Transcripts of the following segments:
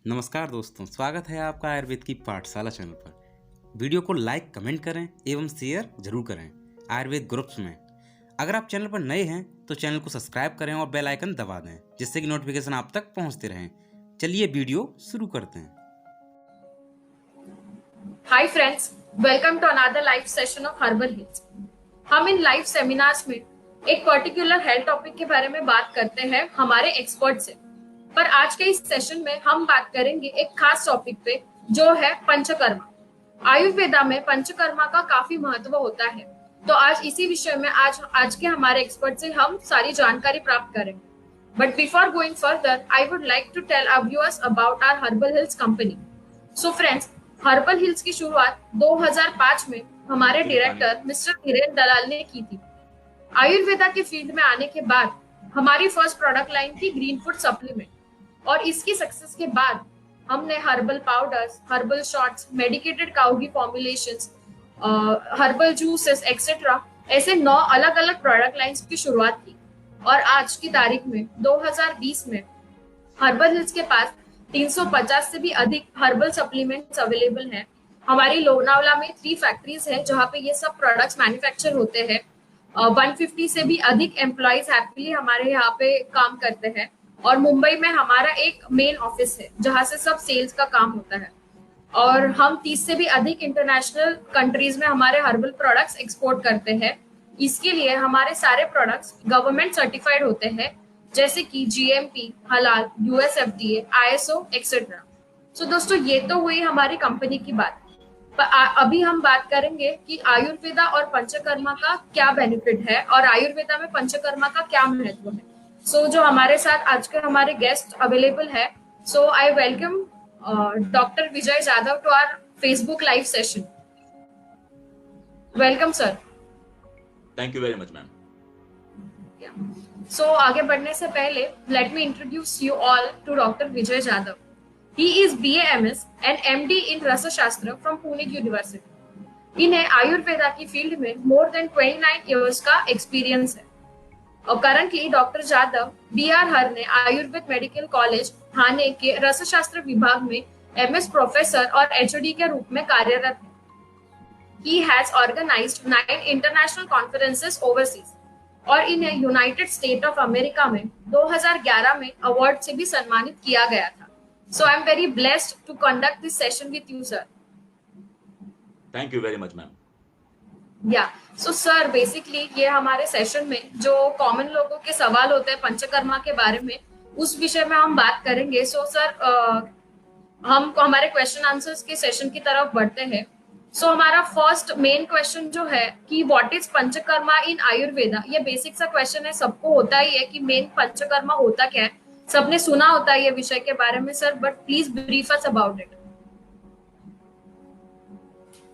नमस्कार दोस्तों, स्वागत है आपका आयुर्वेद की पाठशाला चैनल पर। वीडियो को लाइक कमेंट करें एवं शेयर जरूर करें आयुर्वेद ग्रुप्स में। अगर आप चैनल पर नए हैं तो चैनल को सब्सक्राइब करें और बेल आइकन दबा दें, जिससे कि नोटिफिकेशन आप तक पहुंचते रहें। चलिए वीडियो शुरू करते हैं। Hi friends, welcome to another live session of herbal hills. हम इन लाइव सेमिनार्स में एक पर्टिकुलर हेल्थ टॉपिक के बारे में बात करते हैं हमारे एक्सपर्ट से। पर आज के इस सेशन में हम बात करेंगे एक खास टॉपिक पे, जो है पंचकर्मा। आयुर्वेदा में पंचकर्मा का काफी महत्व होता है, तो आज इसी विषय में आज के हमारे एक्सपर्ट से हम सारी जानकारी प्राप्त करेंगे। But before going further, I would like to tell our viewers about our herbal hills company. So friends, herbal hills की शुरुआत 2005 में हमारे डायरेक्टर मिस्टर धीरेन दलाल ने की थी। आयुर्वेदा के फील्ड में आने के बाद हमारी फर्स्ट प्रोडक्ट लाइन थी ग्रीन फूड सप्लीमेंट, और इसकी सक्सेस के बाद हमने herbal powders, herbal shots, medicated cow ghee formulations, herbal juices etcetera ऐसे 9 अलग अलग प्रोडक्ट लाइंस की शुरुआत की। और आज की तारीख में 2020 में हर्बल हिल्स के पास 350 से भी अधिक हर्बल सप्लीमेंट्स अवेलेबल हैं। हमारी लोनावला में 3 फैक्ट्रीज हैं जहाँ पे ये सब प्रोडक्ट्स मैन्युफैक्चर होते हैं। 150 से भी अधिक एम्प्लॉइज हैप्पीली हमारे यहाँ पे काम करते हैं, और मुंबई में हमारा एक मेन ऑफिस है जहाँ से सब सेल्स का काम होता है। और हम 30 से भी अधिक इंटरनेशनल कंट्रीज में हमारे हर्बल प्रोडक्ट्स एक्सपोर्ट करते हैं। इसके लिए हमारे सारे प्रोडक्ट्स गवर्नमेंट सर्टिफाइड होते हैं, जैसे कि GMP, हलाल, US FDA, ISO एक्सेट्रा। सो दोस्तों, ये तो हुई हमारी कंपनी की बात। अभी हम बात करेंगे कि आयुर्वेदा और पंचकर्मा का क्या बेनिफिट है और आयुर्वेदा में पंचकर्मा का क्या महत्व है। सो जो हमारे साथ आज के हमारे गेस्ट अवेलेबल है, so I welcome doctor Vijay Jadhav to our Facebook live session. Welcome sir. Thank you very much ma'am. So आगे बढ़ने से पहले let me introduce you all to doctor Vijay Jadhav. He is BA MS and MD in Rasashastra from Pune University. इन्हें आयुर्वेदा की field में more than 29 years का experience है। और currently doctor Jadhav BR Harne Ayurved medical college Thane के रसशास्त्र विभाग में MS प्रोफेसर और HOD के रूप में कार्यरत है। He has organized 9 international conferences overseas, और इन्हें यूनाइटेड स्टेट ऑफ अमेरिका में 2011 में अवार्ड से भी सम्मानित किया गया था। So I'm very blessed to conduct this session with you, sir. Thank you very much, ma'am. Yeah. So sir, basically ये हमारे सेशन में जो कॉमन लोगों के सवाल होते हैं पंचकर्मा के बारे में, उस विषय में हम बात करेंगे। So sir, हम हमारे क्वेश्चन आंसर्स के सेशन की तरफ बढ़ते हैं। So हमारा फर्स्ट मेन क्वेश्चन जो है कि व्हाट इज पंचकर्मा इन आयुर्वेदा। ये बेसिक सा क्वेश्चन है, सबको होता ही है कि मेन पंचकर्मा होता क्या है। सबने सुना होता है ये विषय के बारे में sir, but please brief us about it.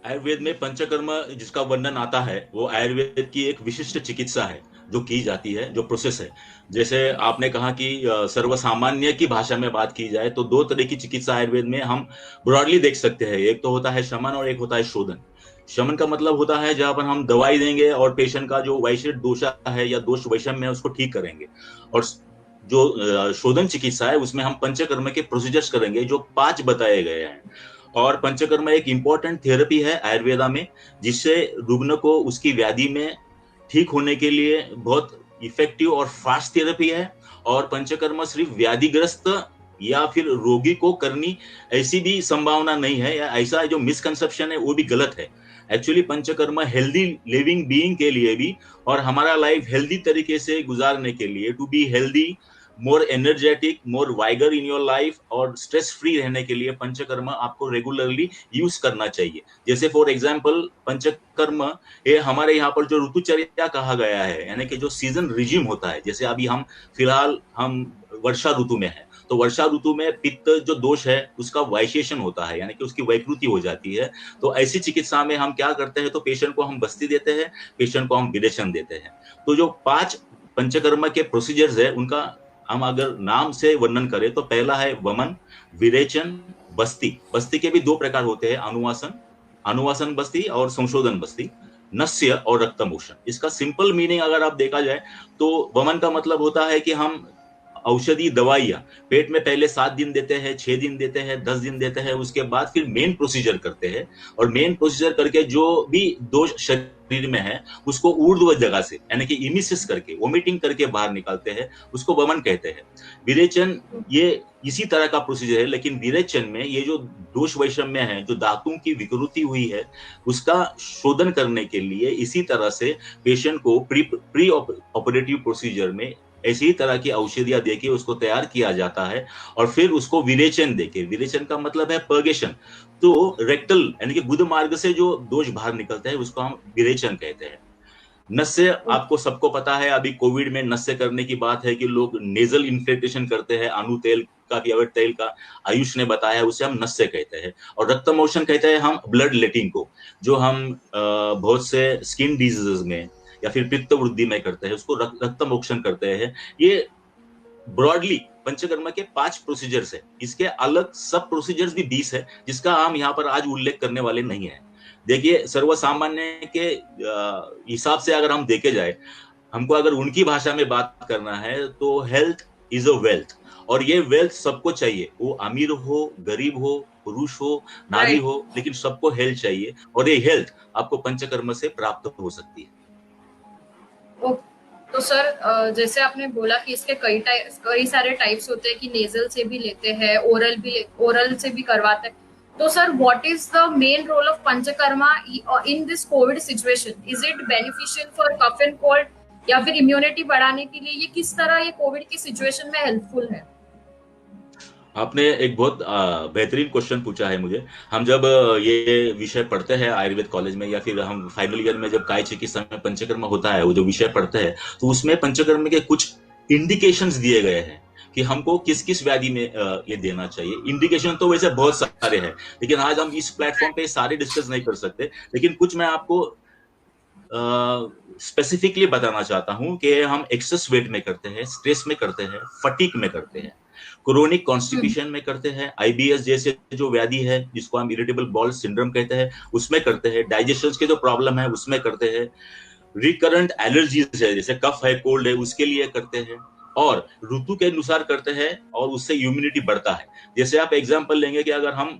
Ayurveda में पंचकर्म जिसका वर्णन आता है वो आयुर्वेद की एक विशिष्ट चिकित्सा है जो की जाती है, जो प्रोसेस है। जैसे आपने कहा कि सर्वसामान्य की भाषा में बात की जाए तो 2 तरह की चिकित्सा आयुर्वेद में हम ब्रॉडली देख सकते हैं। एक तो होता है शमन और एक होता है शोधन। शमन का मतलब होता है जहां पर हम दवाई देंगे और पेशेंट का जो वैशिष्ट दोष है या दोष वैषम्य है उसको ठीक करेंगे। और जो शोधन चिकित्सा है उसमें हम पंचकर्म के प्रोसीजर्स करेंगे जो 5 बताए गए हैं। और पंचकर्म एक इम्पॉर्टेंट थेरेपी है आयुर्वेदा में, जिससे रुग्ण को उसकी व्याधि में ठीक होने के लिए बहुत इफेक्टिव और फास्ट थेरेपी है। और पंचकर्म सिर्फ व्याधिग्रस्त या फिर रोगी को करनी ऐसी भी संभावना नहीं है, या ऐसा जो मिसकंसेप्शन है वो भी गलत है। Actually panchakarma healthy living being के लिए भी और हमारा लाइफ हेल्दी तरीके से गुजारने के लिए, to be healthy, more energetic, more vigour in your life और स्ट्रेस फ्री रहने के लिए पंचकर्म आपको रेगुलरली यूज करना चाहिए। जैसे फॉर एग्जांपल पंचकर्म ये हमारे यहाँ पर जो ऋतुचर्या कहा गया है, यानी कि जो सीजन रिजिम होता है। जैसे अभी हम फिलहाल वर्षा ऋतु में है, तो वर्षा ऋतु में पित्त जो दोष है उसका वाइशेशन होता है, यानी कि उसकी वैकृति हो जाती है। तो ऐसी चिकित्सा में हम क्या करते हैं, तो पेशेंट को हम बस्ती देते हैं, पेशेंट को हम विरेचन देते हैं। तो जो 5 पंचकर्म के प्रोसीजर्स है उनका हम अगर नाम से वर्णन करें तो पहला है वमन, विरेचन, बस्ती। बस्ती के भी 2 प्रकार होते हैं, अनुवासन बस्ती और संशोधन बस्ती, नस्य और रक्तमोषण। इसका सिंपल मीनिंग अगर आप देखा जाए तो वमन का मतलब होता है कि हम औषधि दवाइयाँ पेट में पहले 7 दिन देते हैं, 6 दिन देते हैं, 10 दिन देते हैं, उसके बाद फिर मेन प्रोसीजर करते हैं। और मेन प्रोसीजर करके जो भी दोष शरीर में है उसको ऊर्ध्व जगह से यानी कि इमिसिस करके वोमिटिंग करके बाहर निकालते हैं, उसको वमन कहते हैं। विरेचन ये इसी तरह का प्रोसीजर है, लेकिन विरेचन में ये जो दोष वैषम्य है, जो धातुओं की विकृति हुई है, उसका शोधन करने के लिए इसी तरह से पेशेंट को प्री ऑपरेटिव प्रोसीजर में ऐसी ही तरह की औषधियां देके उसको तैयार किया जाता है और फिर उसको विरेचन देके, विरेचन का मतलब है पर्गेशन, तो रेक्टल यानी कि गुद मार्ग से जो दोष बाहर निकलता है उसको हम विरेचन कहते हैं। नस्य आपको सबको पता है, अभी कोविड में नस्य करने की बात है कि लोग नेजल इन्फ्लेटेशन करते हैं, अनु तेल का या तेल का, आयुष ने बताया, उसे हम नस्य कहते हैं। और रक्त मोशन कहते हैं हम ब्लड लेटिंग को, जो हम बहुत से स्किन डिजीजेस में या फिर पित्त वृद्धि में करते हैं, उसको रक्त मोक्षण करते हैं। ये ब्रॉडली पंचकर्मा के 5 प्रोसीजर्स है। इसके अलग सब प्रोसीजर्स भी 20 है, जिसका हम यहाँ पर आज उल्लेख करने वाले नहीं है। देखिए, सर्वसामान्य के हिसाब से अगर हम देखे जाए, हमको अगर उनकी भाषा में बात करना है तो हेल्थ इज अ वेल्थ, और ये वेल्थ सबको चाहिए, वो अमीर हो, गरीब हो, पुरुष हो, नारी हो, लेकिन सबको हेल्थ चाहिए, और ये हेल्थ आपको पंचकर्म से प्राप्त हो सकती है। तो सर, जैसे आपने बोला कि इसके कई सारे टाइप्स होते हैं कि नेजल से भी लेते हैं, ओरल से भी करवाते हैं। तो sir, what is the main role of panchakarma in this covid situation? Is it beneficial for cough and cold या फिर इम्यूनिटी बढ़ाने के लिए? ये किस तरह ये कोविड की सिचुएशन में हेल्पफुल है? आपने एक बहुत बेहतरीन क्वेश्चन पूछा है मुझे। हम जब ये विषय पढ़ते हैं आयुर्वेद कॉलेज में, या फिर हम फाइनल ईयर में जब काय चिकित्सा में पंचकर्म होता है, वो जो विषय पढ़ते हैं, तो उसमें पंचकर्म के कुछ इंडिकेशंस दिए गए हैं कि हमको किस किस व्याधि में ये देना चाहिए। इंडिकेशन तो वैसे बहुत सारे हैं, लेकिन आज हम इस प्लेटफॉर्म पे सारे डिस्कस नहीं कर सकते, लेकिन कुछ मैं आपको स्पेसिफिकली बताना चाहता हूं कि हम एक्सेस वेट में करते हैं, स्ट्रेस में करते हैं, फटीक में करते हैं, क्रोनिक कॉन्स्टिपेशन में करते हैं, आईबीएस जैसे जो व्याधि है जिसको हम इरिटेबल बाउल सिंड्रोम कहते हैं उसमें करते हैं, डाइजेशन के जो प्रॉब्लम है उसमें करते हैं, रिकरेंट एलर्जीज है जैसे कफ है, कोल्ड है, उसके लिए करते हैं, और ऋतु के अनुसार करते हैं, और उससे इम्यूनिटी बढ़ता है। जैसे आप एग्जांपल लेंगे कि अगर हम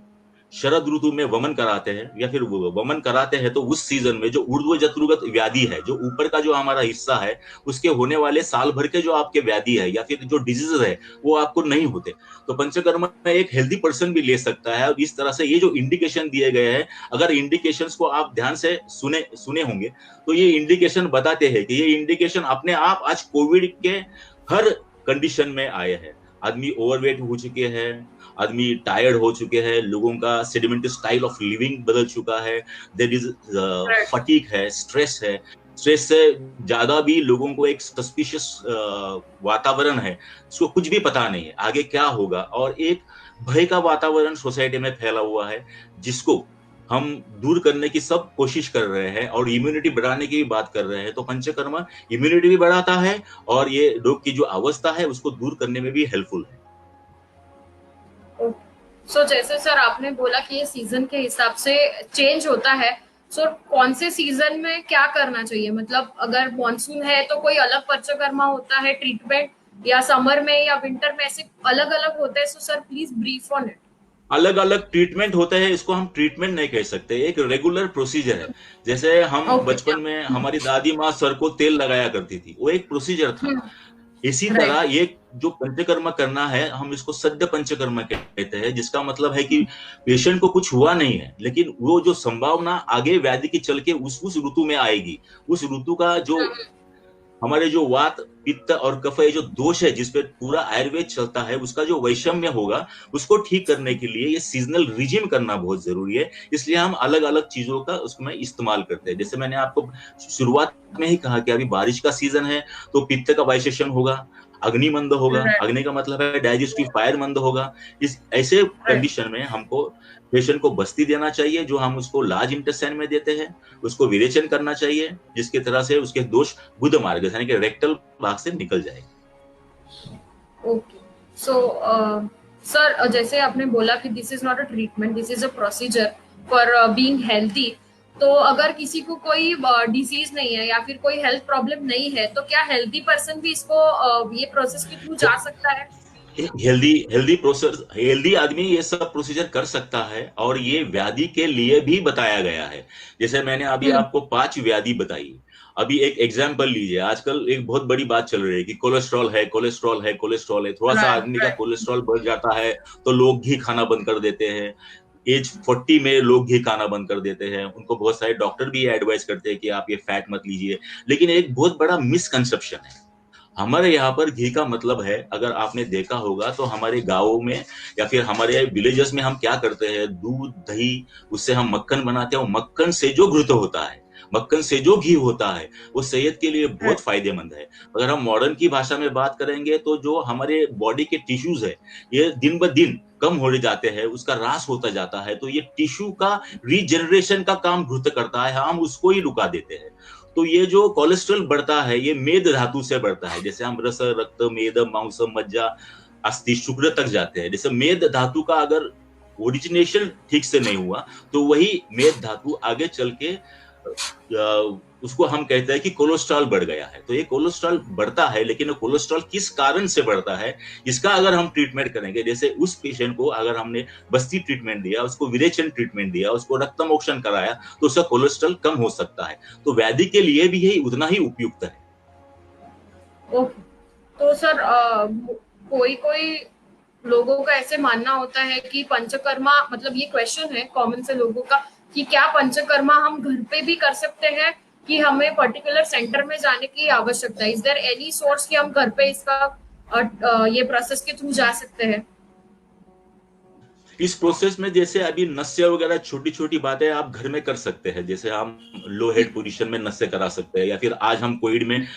शरद ऋतु में वमन कराते हैं या फिर वमन कराते हैं, तो उस सीजन में जो ऊर्ध्व जत्रुगत व्याधि है, जो ऊपर का जो हमारा हिस्सा है, उसके होने वाले साल भर के जो आपके व्याधि है या फिर जो डिजीज है वो आपको नहीं होते। तो पंचकर्म में एक हेल्दी पर्सन भी ले सकता है। और इस तरह से ये जो इंडिकेशन दिए गए हैं, अगर इंडिकेशंस को आप ध्यान से सुने होंगे तो ये इंडिकेशन बताते हैं कि ये इंडिकेशन अपने आप आज कोविड के हर कंडीशन में आए हैं। आदमी ओवरवेट हो चुके हैं, आदमी टायर्ड हो चुके हैं, लोगों का सेडिमेंटरी स्टाइल ऑफ लिविंग बदल चुका है, देयर इज फटीग है, स्ट्रेस है, स्ट्रेस से ज्यादा भी लोगों को एक सस्पिशियस वातावरण है, उसको कुछ भी पता नहीं है आगे क्या होगा, और एक भय का वातावरण सोसाइटी में फैला हुआ है, जिसको हम दूर करने की सब कोशिश कर रहे हैं और इम्यूनिटी बढ़ाने की भी बात कर रहे हैं। तो पंचकर्म इम्यूनिटी भी बढ़ाता है और ये रोग की जो अवस्था है उसको दूर करने में भी हेल्पफुल है। सो जैसे सर आपने बोला कि ये सीजन के हिसाब से चेंज होता है, सो कौन से सीजन में क्या करना चाहिए? मतलब अगर मॉनसून है तो कोई अलग पंचकर्मा होता है ट्रीटमेंट, या समर में या विंटर में ऐसे अलग अलग होते हैं? So sir please brief on it. अलग अलग ट्रीटमेंट होते हैं, इसको हम ट्रीटमेंट नहीं कह सकते, एक रेगुलर प्रोसीजर है। जैसे हम बचपन में हमारी दादी माँ सर को तेल लगाया करती थी, वो एक प्रोसीजर था। इसी तरह ये जो पंचकर्म करना है, हम इसको सद्य पंचकर्म कहते हैं, जिसका मतलब है कि पेशेंट को कुछ हुआ नहीं है, लेकिन वो जो संभावना आगे व्याधि की चल के उस ऋतु में आएगी, उस ऋतु का जो हमारे जो वात पित्त और कफ ये जो दोष है जिसपे पूरा आयुर्वेद चलता है, उसका जो वैषम्य होगा उसको ठीक करने के लिए ये सीजनल रिजिम करना बहुत जरूरी है। इसलिए हम अलग अलग चीजों का उसमें इस्तेमाल करते हैं। जैसे मैंने आपको शुरुआत में ही कहा कि अभी बारिश का सीजन है तो पित्त का वाइसेशन होगा, अग्नि मंद होगा, अग्नि का मतलब है डाइजेस्टिव फायर मंद होगा। इस ऐसे कंडीशन में हमको पेशेंट को बस्ती देना चाहिए, जो हम उसको लार्ज इंटेस्टाइन में देते हैं, उसको विरेचन करना चाहिए, जिसकी तरह से उसके दोष गुद मार्ग यानी कि रेक्टल भाग से निकल जाएगा। ओके, सो सर जैसे आपने बोला कि this is not a treatment, this is a procedure for being healthy, तो अगर किसी को कोई डिसीज नहीं है या फिर कोई हेल्थ प्रॉब्लम नहीं है, तो क्या हेल्दी पर्सन भी इसको ये प्रोसेस के थ्रू जा सकता है? हेल्दी आदमी ये सब प्रोसीजर कर सकता है, और ये व्याधि के लिए भी बताया गया है। जैसे मैंने अभी हम्म। आपको 5 व्याधि बताई। अभी एक एग्जाम्पल लीजिए, आजकल एक बहुत बड़ी बात चल रही है कि कोलेस्ट्रॉल है, कोलेस्ट्रॉल है, कोलेस्ट्रॉल है। थोड़ा सा राइट, आदमी का राइट। कोलेस्ट्रॉल बढ़ जाता है तो लोग घी खाना बंद कर देते हैं। एज 40 में लोग घी खाना बंद कर देते हैं। उनको बहुत सारे डॉक्टर भी एडवाइस करते हैं कि आप ये फैट मत लीजिए। लेकिन एक बहुत बड़ा मिसकंसेप्शन है हमारे यहाँ पर। घी का मतलब है, अगर आपने देखा होगा तो हमारे गांवों में या फिर हमारे विलेजेस में हम क्या करते हैं, दूध दही उससे हम मक्खन बनाते हैं। और मक्खन से जो घृत होता है, मक्खन से जो घी होता है, वो सेहत के लिए बहुत फायदेमंद है। अगर हम मॉडर्न की भाषा में बात करेंगे तो जो हमारे बॉडी के टिश्यूज है, ये दिन ब दिन कम हो जाते हैं, उसका ह्रास होता जाता है। तो ये टिश्यू का रीजनरेशन का काम घृत करता है, हम उसको ही रुका देते हैं। तो ये जो कोलेस्ट्रॉल बढ़ता है, ये मेद धातु से बढ़ता है। जैसे हम रस, रक्त, मेद, मांस, मज्जा, अस्थि, शुक्र तक जाते हैं। जैसे मेद धातु का अगर ओरिजिनेशन ठीक से नहीं हुआ तो वही मेद धातु आगे चल के उसको हम कहते हैं कि कोलेस्ट्रॉल बढ़ गया है। तो ये कोलेस्ट्रॉल बढ़ता है, लेकिन कोलेस्ट्रॉल किस कारण से बढ़ता है, इसका अगर हम ट्रीटमेंट करेंगे, जैसे उस पेशेंट को अगर हमने बस्ती ट्रीटमेंट दिया, उसको विरेचन ट्रीटमेंट दिया, उसको रक्तमोक्षण कराया, तो उसका कोलेस्ट्रॉल कम हो सकता है। तो व्याधि के लिए भी यही उतना ही उपयुक्त है। ओके। तो सर कोई कोई लोगों का ऐसे मानना होता है कि पंचकर्मा, मतलब ये क्वेश्चन है कॉमन से लोगों का, कि क्या पंचकर्मा हम घर पे भी कर सकते हैं कि हमें पर्टिकुलर सेंटर में जाने की आवश्यकता है? इज देयर एनी सोर्स कि हम घर पे इसका ये प्रोसेस के थ्रू जा सकते हैं? इस प्रोसेस में जैसे अभी नस्य वगैरह छोटी छोटी बातें आप घर में कर सकते हैं। जैसे हम लो हेड पोजीशन में नस्य करा सकते हैं, या फिर आज हम कोविड में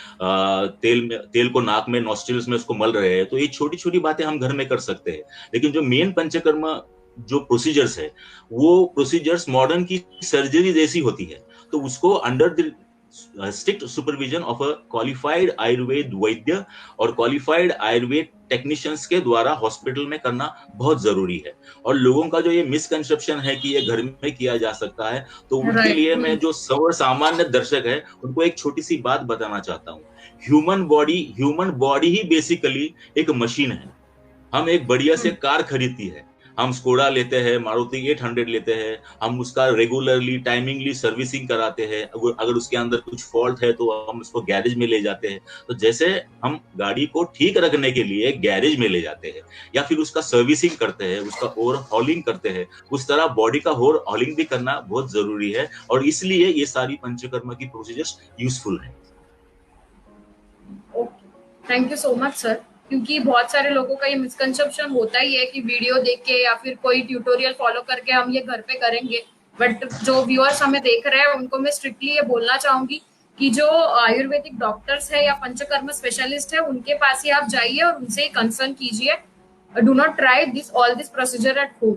तेल को नाक में, नॉस्ट्रिल्स में उसको मल रहे हैं। तो ये छोटी छोटी बातें हम घर में कर सकते हैं। लेकिन जो मेन पंचकर्म जो प्रोसीजर्स है, वो प्रोसीजर्स मॉडर्न की सर्जरी जैसी होती है। तो उसको under the strict supervision of a qualified Ayurveda वैद्य और क्वालिफाइड आयुर्वेद टेक्नीशियंस के द्वारा हॉस्पिटल में करना बहुत जरूरी है। और लोगों का जो ये मिसकंसेप्शन है कि ये घर में किया जा सकता है, तो उनके लिए मैं जो सामान्य दर्शक है उनको एक छोटी सी बात बताना चाहता हूँ। ह्यूमन बॉडी ही बेसिकली एक मशीन है। हम एक बढ़िया से कार खरीदती है, हम स्कोडा लेते हैं, मारुति 800 लेते हैं, हम उसका रेगुलरली टाइमिंगली सर्विसिंग कराते हैं। अगर उसके अंदर कुछ फॉल्ट है तो हम उसको गैरेज में ले जाते हैं। तो जैसे हम गाड़ी को ठीक रखने के लिए गैरेज में ले जाते हैं या फिर उसका सर्विसिंग करते हैं, उसका ओवरहॉलिंग करते हैं, उस तरह बॉडी का ओवरहॉलिंग भी करना बहुत जरूरी है। और इसलिए ये सारी पंचकर्मा की प्रोसीजर्स यूजफुल है। Thank you so much sir. क्योंकि बहुत सारे लोगों का ये मिसकंसेप्शन होता ही है कि वीडियो देख के या फिर कोई ट्यूटोरियल फॉलो करके हम ये घर पे करेंगे। बट जो व्यूअर्स हमें देख रहे हैं उनको मैं स्ट्रिक्टली ये बोलना चाहूंगी कि जो आयुर्वेदिक डॉक्टर्स है या पंचकर्म स्पेशलिस्ट है, उनके पास ही आप जाइए और उनसे ही कंसर्न कीजिए। Do not try all this procedure at home.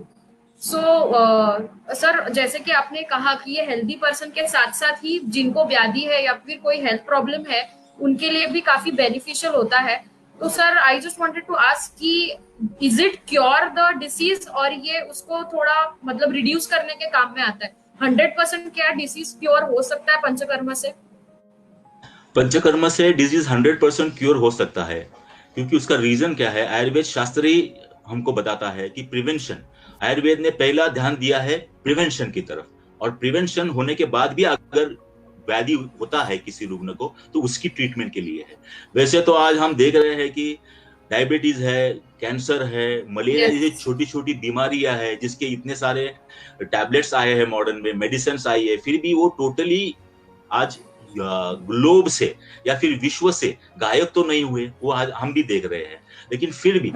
So sir, जैसे कि आपने कहा कि ये हेल्दी पर्सन के साथ साथ ही जिनको व्याधि है या फिर कोई हेल्थ प्रॉब्लम है, उनके लिए भी काफी बेनिफिशियल होता है। तो sir, I just wanted to ask कि is it cure the disease, और ये उसको थोड़ा मतलब रिड्यूस करने के काम में आता है? 100% क्या डिसीज क्योर हो सकता है पंचकर्म से? पंचकर्म से डिजीज 100% क्योर हो सकता है, क्योंकि उसका रीजन क्या है, आयुर्वेद शास्त्र ही हमको बताता है कि प्रिवेंशन। आयुर्वेद ने पहला ध्यान दिया है प्रिवेंशन की तरफ, और प्रिवेंशन होने के बाद भी अगर व्याधि होता है किसी रुग्ण को तो उसकी ट्रीटमेंट के लिए है। वैसे तो आज हम देख रहे हैं कि डायबिटीज है, कैंसर है, मलेरिया जैसी छोटी छोटी बीमारियां है जिसके इतने सारे टैबलेट्स आए हैं, मॉडर्न में मेडिसिन आई है, फिर भी वो टोटली आज ग्लोब से या फिर विश्व से गायब तो नहीं हुए। वो आज हम भी देख रहे हैं। लेकिन फिर भी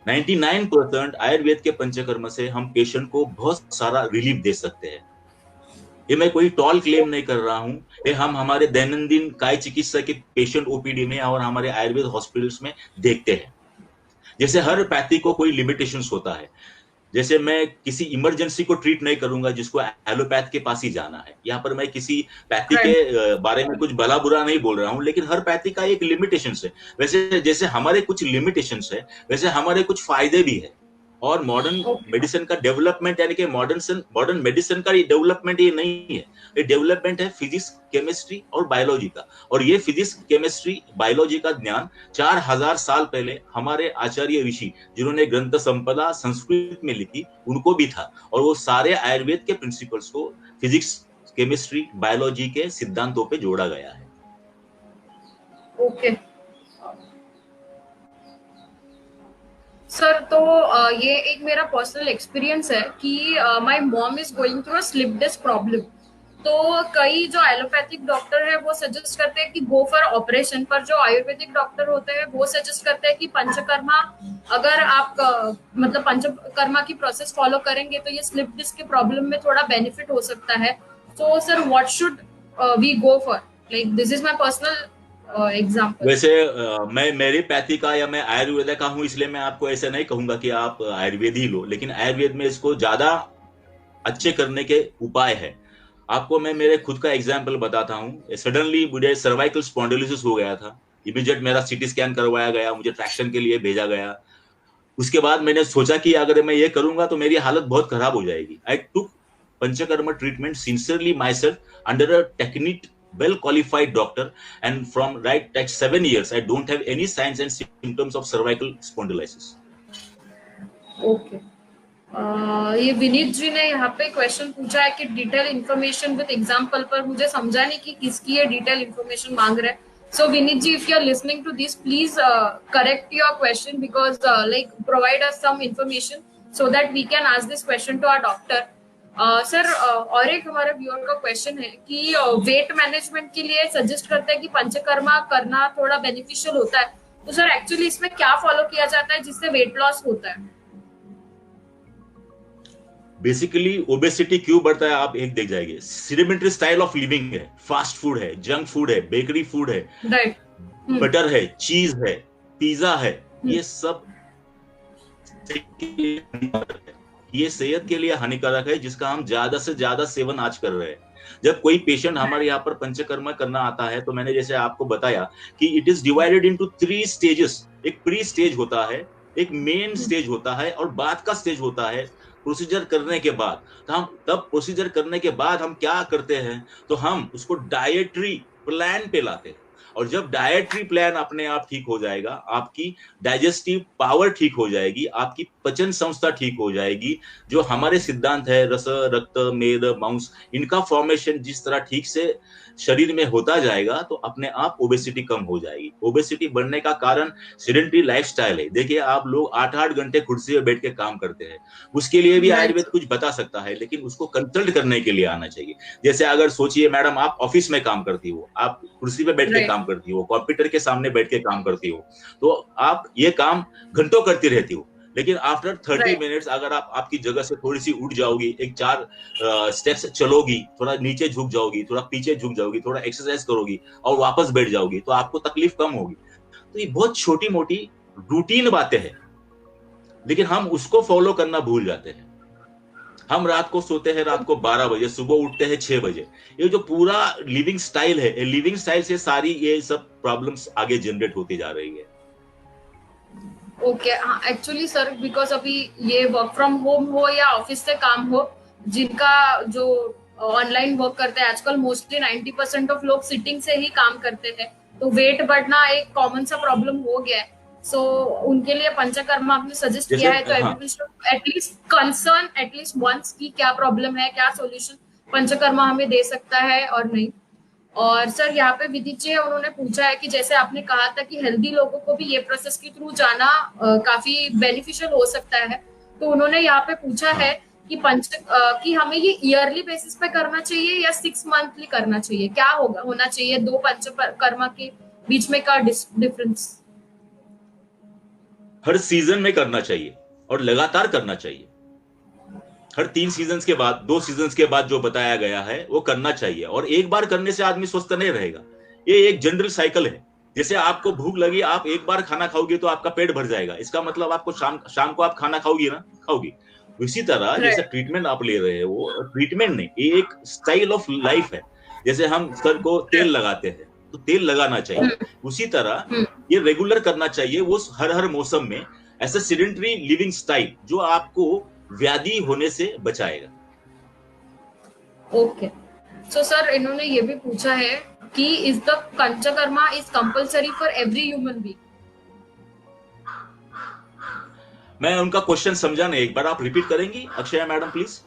99% आयुर्वेद के पंचकर्म से हम पेशेंट को बहुत सारा रिलीफ दे सकते हैं। ये मैं कोई टॉल क्लेम नहीं कर रहा हूं, ये हम हमारे दैनंदिन काय चिकित्सा के पेशेंट ओपीडी में और हमारे आयुर्वेद हॉस्पिटल्स में देखते हैं। जैसे हर पैथी को कोई लिमिटेशंस होता है। जैसे मैं किसी इमरजेंसी को ट्रीट नहीं करूंगा जिसको एलोपैथ के पास ही जाना है। यहाँ पर मैं किसी पैथी के बारे में कुछ भला बुरा नहीं बोल रहा हूँ, लेकिन हर पैथी का एक लिमिटेशंस है। वैसे जैसे हमारे कुछ लिमिटेशंस है, वैसे हमारे कुछ फायदे भी है। और मॉडर्न Okay. मेडिसिन का डेवलपमेंट यानी कि मॉडर्न मेडिसिन का डेवलपमेंट ये नहीं है, ये डेवलपमेंट है फिजिक्स, केमिस्ट्री और बायोलॉजी का। और ये फिजिक्स, केमिस्ट्री, बायोलॉजी का ज्ञान 4000 साल पहले हमारे आचार्य ऋषि, जिन्होंने ग्रंथ संपदा संस्कृत में लिखी, उनको भी था। और वो सारे आयुर्वेद के प्रिंसिपल्स को फिजिक्स, केमिस्ट्री, बायोलॉजी के सिद्धांतों पे जोड़ा गया है। ओके सर, तो ये एक मेरा पर्सनल एक्सपीरियंस है कि my mom is going through a slip disc problem. तो कई जो एलोपैथिक डॉक्टर है वो सजेस्ट करते हैं कि गो फॉर ऑपरेशन, पर जो आयुर्वेदिक डॉक्टर होते हैं वो सजेस्ट करते हैं कि पंचकर्मा, अगर आप मतलब पंचकर्मा की प्रोसेस फॉलो करेंगे तो ये स्लिप डिस्क के प्रॉब्लम में थोड़ा बेनिफिट हो सकता है। तो sir what should we go for, like this is my personal example. वैसे मैं मेरीपैथी का या मैं आयुर्वेद का हूं, इसलिए मैं आपको ऐसे नहीं कहूंगा कि आप आयुर्वेद ही लो, लेकिन आयुर्वेद में इसको ज्यादा अच्छे करने के उपाय है। आपको मैं मेरे खुद का एग्जाम्पल बताता हूँ। सडनली मुझे सर्वाइकल स्पॉन्डिलोसिस हो गया था। इमीडिएट मेरा सीटी स्कैन करवाया गया, मुझे ट्रैक्शन के लिए भेजा गया। उसके बाद मैंने सोचा कि अगर मैं ये करूंगा तो मेरी हालत बहुत खराब हो जाएगी। I took Panchakarma treatment sincerely myself under a technique well qualified doctor, and from like 7 years I don't have any signs and symptoms of cervical spondylosis. Okay ये विनीत जी ने यहाँ पे क्वेश्चन पूछा है कि डिटेल इंफॉर्मेशन विद एग्जांपल, पर मुझे समझा नहीं कि किसकी ये डिटेल इंफॉर्मेशन मांग रहे हैं। So Vineet ji, if you are listening to this, please correct your question, because like provide us some information so that we can ask this question to our doctor. Sir और एक हमारे व्यूअर का question है कि weight management के लिए suggest करते हैं कि पंचकर्मा करना थोड़ा बेनिफिशियल होता है। तो सर एक्चुअली इसमें क्या फॉलो किया जाता है जिससे वेट लॉस होता है? बेसिकली ओबेसिटी क्यों बढ़ता है आप एक देख जाएंगे। सेडेंटरी स्टाइल ऑफ लिविंग है, फास्ट फूड है, जंक फूड है, बेकरी फूड है, राइट, बटर है, चीज है, पिज्जा है, ये सब ये सेहत के लिए हानिकारक है, जिसका हम ज्यादा से ज्यादा सेवन आज कर रहे हैं। जब कोई पेशेंट हमारे यहाँ पर पंचकर्मा करना आता है तो मैंने जैसे आपको बताया कि it is divided into 3 stages. एक प्री स्टेज होता है, एक मेन स्टेज होता है और बाद का स्टेज होता है प्रोसीजर करने के बाद। तो हम तब प्रोसीजर करने के बाद हम क्या करते हैं, तो हम उसको डाइटरी प्लान पे लाते हैं। और जब डाइटरी प्लान अपने आप ठीक हो जाएगा, आपकी डाइजेस्टिव पावर ठीक हो जाएगी, आपकी पचन संस्था ठीक हो जाएगी, जो हमारे सिद्धांत है रस, रक्त, मेद, मांस, इनका फॉर्मेशन जिस तरह ठीक से शरीर में होता जाएगा तो अपने आप ओबेसिटी कम हो जाएगी। ओबेसिटी बढ़ने का कारण सेडेंटरी लाइफस्टाइल है। देखिए आप लोग 8-8 घंटे कुर्सी पे बैठ के काम करते हैं, उसके लिए भी आयुर्वेद कुछ बता सकता है, लेकिन उसको कंसल्ट करने के लिए आना चाहिए। जैसे अगर सोचिए मैडम आप ऑफिस में काम करती हो, आप कुर्सी पे बैठ के काम करती हो, कंप्यूटर के सामने बैठ के काम करती हो, तो आप ये काम घंटों करती रहती हो, लेकिन आफ्टर 30 मिनट्स अगर आप आपकी जगह से थोड़ी सी उठ जाओगी, एक 4 स्टेप्स चलोगी, थोड़ा नीचे झुक जाओगी, थोड़ा पीछे झुक जाओगी, थोड़ा एक्सरसाइज करोगी और वापस बैठ जाओगी, तो आपको तकलीफ कम होगी। तो ये बहुत छोटी मोटी रूटीन बातें हैं, लेकिन हम उसको फॉलो करना भूल जाते हैं। हम रात को सोते हैं रात को 12 बजे, सुबह उठते हैं 6 बजे। ये जो पूरा लिविंग स्टाइल है, लिविंग स्टाइल से सारी ये सब प्रॉब्लम्स आगे जनरेट होती जा रही है। ओके, हाँ एक्चुअली सर, बिकॉज अभी ये वर्क फ्रॉम होम हो या ऑफिस से काम हो, जिनका जो ऑनलाइन वर्क करते हैं आजकल मोस्टली 90% ऑफ लोग सिटिंग से ही काम करते हैं, तो वेट बढ़ना एक कॉमन सा प्रॉब्लम हो गया है। सो उनके लिए पंचकर्मा आपने सजेस्ट किया है, तो everyone should at least concern at least once कि क्या प्रॉब्लम है, क्या सॉल्यूशन पंचकर्मा हमें दे सकता है और नहीं। और सर यहाँ पे विदित जी है, उन्होंने पूछा है कि जैसे आपने कहा था कि हेल्दी लोगों को भी ये प्रोसेस के थ्रू जाना काफी बेनिफिशियल हो सकता है, तो उन्होंने यहाँ पे पूछा है कि कि हमें ये ईयरली बेसिस पे करना चाहिए या 6 मंथली करना चाहिए, क्या होना चाहिए 2 पंचकर्मा के बीच में का डिफरेंस? हर सीजन में करना चाहिए और लगातार करना चाहिए। हर 3 सीजन्स के बाद, 2 सीजन्स के बाद जो बताया गया है वो करना चाहिए। और एक बार करने से आदमी स्वस्थ नहीं रहेगा, ये एक जनरल साइकिल है। जैसे आपको भूख लगी, आप एक बार खाना खाओगे तो आपका पेट भर जाएगा, इसका मतलब आपको शाम को आप खाना खाओगी ना, खाओगी। इसी तरह जैसे ट्रीटमेंट आप ले रहे हैं, वो ट्रीटमेंट नहीं, ये एक स्टाइल ऑफ लाइफ है। जैसे हम सर को तेल लगाते हैं तो तेल लगाना चाहिए, उसी तरह ये रेगुलर करना चाहिए। वो हर मौसम में as a sedentary living style जो आपको व्याधि होने से बचाएगा। ओके, सो सर इन्होंने ये भी पूछा है कि is the panchakarma is compulsory for every human being? मैं उनका क्वेश्चन समझा नहीं, एक बार आप रिपीट करेंगी अक्षय मैडम प्लीज?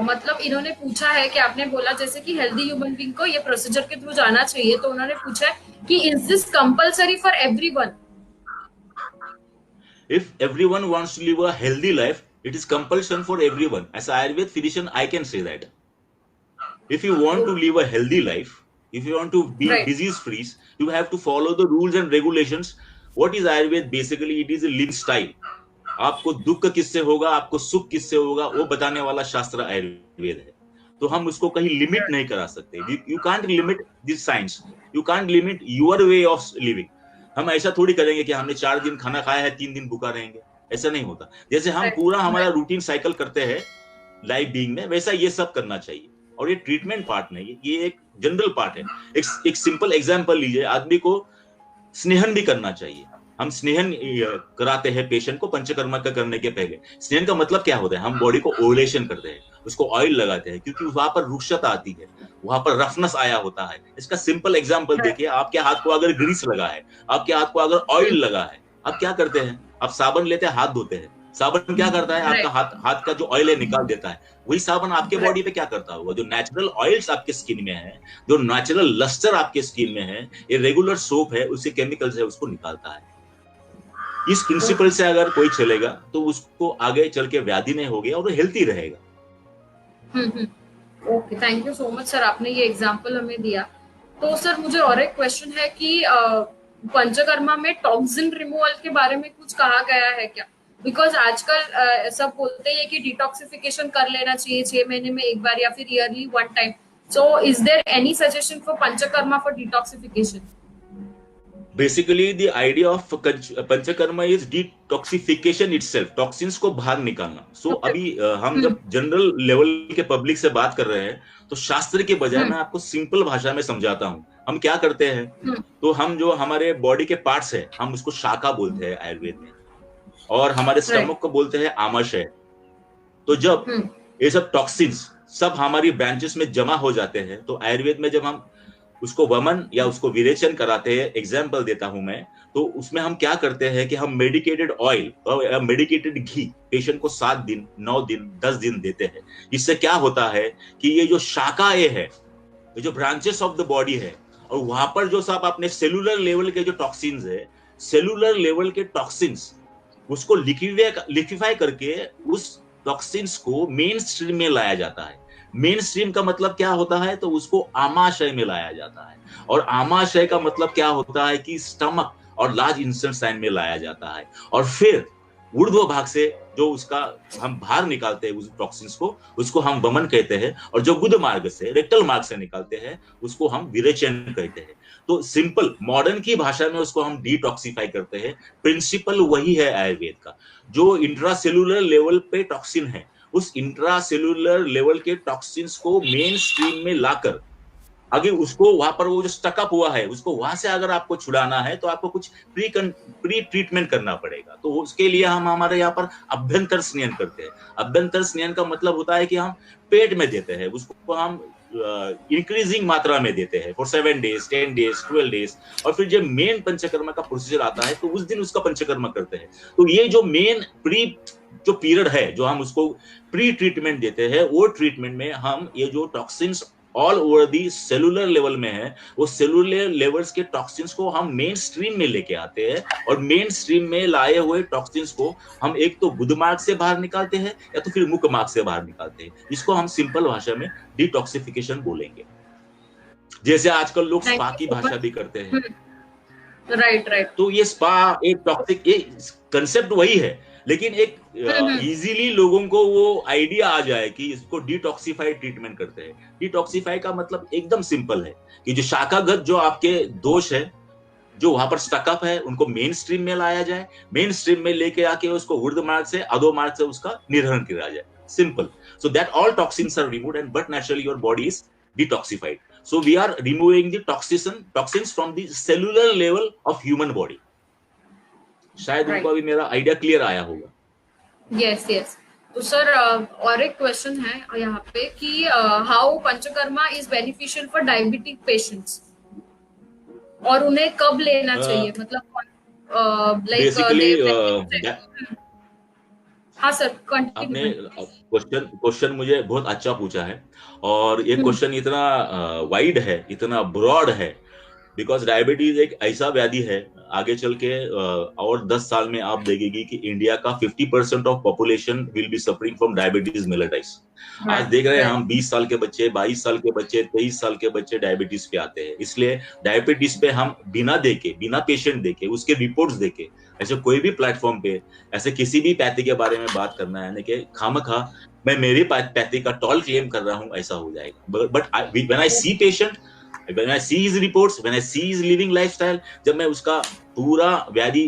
मतलब इन्होंने पूछा है कि आपने बोला जैसे कि हेल्दी ह्यूमन बीइंग को ये प्रोसीजर के थ्रू जाना चाहिए, तो उन्होंने पूछा है कि is this compulsory for everyone? If everyone wants to live a healthy life, it is compulsion for everyone. As an Ayurved physician, I can say that. If you want to live a healthy life, if you want to be Right. disease free, you have to follow the rules and regulations. What is Ayurved? Basically, it is a living style. आपको दुख किससे होगा, आपको सुख किससे होगा, वो बताने वाला शास्त्र आयुर्वेद है। तो हम उसको कहीं लिमिट नहीं करा सकते। You can't limit this science, you can't limit your way of living. हम ऐसा थोड़ी करेंगे कि हमने 4 दिन खाना खाया है 3 दिन भूखा रहेंगे, ऐसा नहीं होता। जैसे हम पूरा हमारा रूटीन साइकिल करते हैं लाइफ बीइंग में, वैसा ये सब करना चाहिए। और ये ट्रीटमेंट पार्ट नहीं है, ये एक जनरल पार्ट है। एक सिंपल एग्जांपल लीजिए, आदमी को स्नेहन भी करना चाहिए। हम स्नेहन कराते हैं पेशेंट को पंचकर्मा का करने के पहले। स्नेहन का मतलब क्या होता है? हम बॉडी को ओवुलेशन करते हैं, उसको ऑयल लगाते हैं, क्योंकि वहां पर रुक्षता आती है, वहां पर रफनेस आया होता है। इसका सिंपल एग्जांपल देखिए, आपके हाथ को अगर ग्रीस लगा है, आपके हाथ को अगर ऑयल लगा है, आप क्या करते हैं? आप साबुन लेते हैं, हाथ धोते हैं। साबुन क्या करता है? आपका हाथ का जो ऑयल है निकाल देता है। वही साबुन आपके बॉडी पे क्या करता होगा? जो नेचुरल ऑयल्स आपके स्किन में है, जो नेचुरल लस्टर आपके स्किन में है, ये रेगुलर सोप है, उससे केमिकल्स है, उसको निकालता है। इस प्रिंसिपल से अगर कोई चलेगा तो उसको आगे चल के व्याधि नहीं होगी और वो हेल्थी रहेगा। Okay, thank you so much sir, आपने ये एग्जांपल हमें दिया। तो सर मुझे और एक क्वेश्चन है कि पंचकर्मा में टॉक्सिन रिमूवल के बारे में कुछ कहा गया है क्या? बिकॉज आजकल सब बोलते हैं कि डिटॉक्सिफिकेशन कर लेना चाहिए 6 महीने में एक बार या फिर yearly 1 time. So is there any suggestion for panchakarma for detoxification? Basically the idea of panchakarma is detoxification itself, toxins को बाहर निकालना। सो अभी हम जब जनरल लेवल के पब्लिक से बात कर रहे हैं तो शास्त्र के बजाय मैं आपको सिंपल भाषा में समझाता हूँ। हम क्या करते हैं, तो हम जो हमारे बॉडी के पार्ट्स है, हम उसको शाखा बोलते हैं आयुर्वेद में, और हमारे स्टमक को बोलते हैं आमाशय। तो जब ये सब टॉक्सिन्स सब हमारी ब्रांचेस में जमा हो जाते हैं, तो आयुर्वेद में जब हम उसको वमन या उसको विरेचन कराते हैं, एग्जाम्पल देता हूं मैं, तो उसमें हम क्या करते हैं कि हम मेडिकेटेड ऑयल और मेडिकेटेड घी पेशेंट को 7 दिन 9 दिन 10 दिन देते हैं। इससे क्या होता है कि ये जो शाखाएं है, ये जो ब्रांचेस ऑफ द बॉडी है, और वहां पर जो सब अपने सेलुलर लेवल के जो टॉक्सिन्स है, सेलुलर लेवल के टॉक्सिन्स, उसको लिक्विफाई करके उस टॉक्सिन्स को मेन स्ट्रीम में लाया जाता है। मेन स्ट्रीम का मतलब क्या होता है? तो उसको आमाशय में लाया जाता है, और आमाशय का मतलब क्या होता है कि स्टमक और लार्ज इंटेस्टाइन में लाया जाता है, और फिर ऊर्ध्व भाग से जो उसका हम बाहर निकालते हैं उस टॉक्सिन्स को, उसको हम वमन कहते हैं, और जो गुद मार्ग से, रेक्टल मार्ग से निकालते हैं, उसको हम विरेचन कहते हैं। तो सिंपल मॉडर्न की भाषा में उसको हम डिटॉक्सिफाई करते हैं। प्रिंसिपल वही है आयुर्वेद का। जो इंट्रासेलुलर लेवल पे टॉक्सिन है, उस इंट्रासेलुलर लेवल के टॉक्सिन्स को मेन स्ट्रीम में लाकर आगे उसको वहां पर वो जो स्टकअप हुआ है, उसको वहां से अगर आपको छुड़ाना है तो आपको कुछ प्री ट्रीटमेंट करना पड़ेगा। तो उसके लिए हम हमारे यहाँ पर अभ्यंतर स्नेहन करते हैं। अभ्यंतर स्नेहन का मतलब होता है कि हम पेट में देते हैं, उसको हम इंक्रीजिंग मात्रा में देते हैं फॉर 7 डेज 10 डेज 12 डेज, और फिर जब मेन पंचकर्मा का प्रोसीजर आता है तो उस दिन उसका पंचकर्मा करते हैं। तो ये जो मेन जो पीरियड है, जो हम उसको प्री ट्रीटमेंट देते हैं, वो ट्रीटमेंट में हम ये जो toxins all over the cellular level में है, वो सेलुलर लेवल्स के टॉक्सिन्स को हम मेन स्ट्रीम में लेके आते हैं, और मेन स्ट्रीम में लाए हुए टॉक्सिन्स को हम एक तो गुद मार्ग से बाहर निकालते हैं या तो फिर मुख मार्ग से बाहर निकालते हैं। इसको हम सिंपल भाषा में डिटॉक्सिफिकेशन बोलेंगे, जैसे आजकल लोग स्पा की भाषा भी करते हैं। राइट। तो ये स्पा एक टॉक्सिक, ये कंसेप्ट वही है, लेकिन एक इजीली लोगों को वो आइडिया आ जाए कि इसको डिटॉक्सिफाइड ट्रीटमेंट करते हैं। डिटॉक्सिफाई का मतलब एकदम सिंपल है कि जो शाखागत जो आपके दोष है, जो वहां पर स्टकअप है, उनको मेन स्ट्रीम में लाया जाए, मेन स्ट्रीम में लेके आके उसको ऊर्ध्व मार्ग से अधो मार्ग से उसका निर्हरण किया जाए। Simple. So that all toxins are removed and but naturally your body is detoxified. So we are removing the toxins from the cellular level of human body. शायद Right. उनको अभी मेरा आइडिया क्लियर आया होगा। Yes yes. तो sir और एक question है यहाँ पे कि how Panchakarma is beneficial for diabetic patients, और उन्हें कब लेना चाहिए, मतलब लाइक बेसिकली हाँ सर कंटिन्यू आपने करें। क्वेश्चन मुझे बहुत अच्छा पूछा है, और ये हम्म, क्वेश्चन इतना वाइड है, इतना ब्रॉड है, बिकॉज डायबिटीज एक ऐसा व्याधि है, आगे चल के और 10 साल में आप देखेगी कि इंडिया का 50% of population will be suffering from diabetes mellitus. आज देख रहे हैं हम 20 साल के बच्चे, 22 साल के बच्चे, 23 साल के बच्चे डायबिटीज पे आते हैं। इसलिए डायबिटीज पे हम बिना देखे, बिना पेशेंट देखे, उसके रिपोर्ट्स देखे, ऐसे कोई भी प्लेटफॉर्म पे ऐसे किसी भी पैथी के बारे में बात करना है कि खामखा मैं मेरी पैथी का टॉल क्लेम कर रहा हूं, ऐसा हो जाएगा। But when I see patient, when I see his reports, when I see his living lifestyle, जब मैं उसका पूरा व्याधि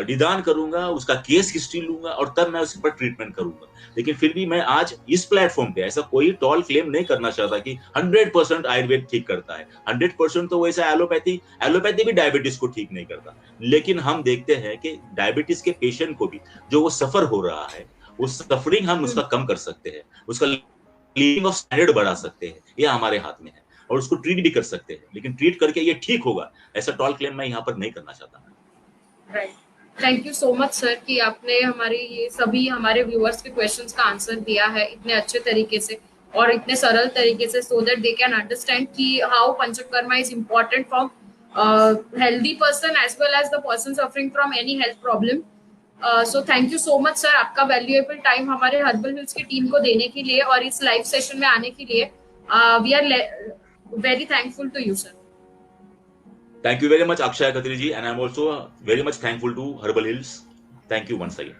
निदान करूंगा, उसका केस हिस्ट्री लूंगा, और तब मैं उस पर ट्रीटमेंट करूंगा। लेकिन फिर भी मैं आज इस प्लेटफॉर्म पे ऐसा कोई टॉल क्लेम नहीं करना चाहता कि 100% आयुर्वेद ठीक करता है। 100% तो वैसा एलोपैथी भी डायबिटीज को ठीक नहीं करता। लेकिन हम देखते हैं कि डायबिटीज के पेशेंट को भी जो वो सफर हो रहा है, वो सफरिंग हम उसका कम कर सकते हैं, उसका लिविंग ऑफ स्टैंडर्ड बढ़ा सकते हैं, ये हमारे हाथ में है, और उसको ट्रीट भी कर सकते हैं। लेकिन ट्रीट करके ये ठीक होगा, ऐसा टॉल क्लेम मैं यहाँ पर नहीं करना चाहता। Right. Thank you so much sir कि आपने हमारे ये सभी हमारे व्यूअर्स के क्वेश्चंस का आंसर दिया है इतने अच्छे तरीके से और इतने सरल तरीके से, so that they can understand कि how Panchakarma is important from healthy person as well as the person suffering from any health problem. So thank you so much sir, आपका वैल्यूएबल टाइम हमारे हर्बल हिल्स की team को देने के लिए और इस लाइव सेशन में आने के लिए we are very thankful to you sir. Thank you very much, Akshay Khatri ji, and I'm also very much thankful to Herbal Hills. Thank you once again.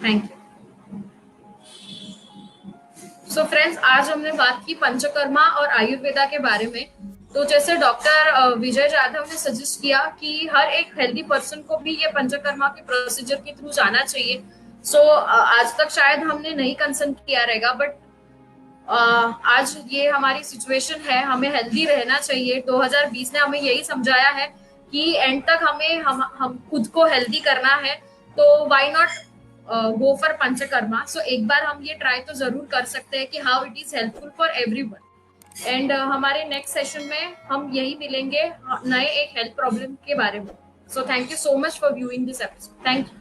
Thank you. So friends, आज हमने बात की पंचकर्मा और आयुर्वेदा के बारे में। तो जैसे डॉक्टर विजय जाधव ने सजेस्ट किया कि हर एक हेल्दी पर्सन को भी ये पंचकर्मा के प्रोसीजर के थ्रू जाना चाहिए। सो आज तक शायद हमने नहीं कंसर्न किया रहेगा, बट आज ये हमारी सिचुएशन है, हमें हेल्दी रहना चाहिए। 2020 ने हमें यही समझाया है कि एंड तक हमें हम खुद को हेल्दी करना है, तो why not go for Panchakarma. So एक बार हम ये ट्राई तो जरूर कर सकते हैं कि how it is helpful for everyone. And हमारे नेक्स्ट सेशन में हम यही मिलेंगे नए एक हेल्थ प्रॉब्लम के बारे में। सो thank you so much for viewing this episode. Thank you.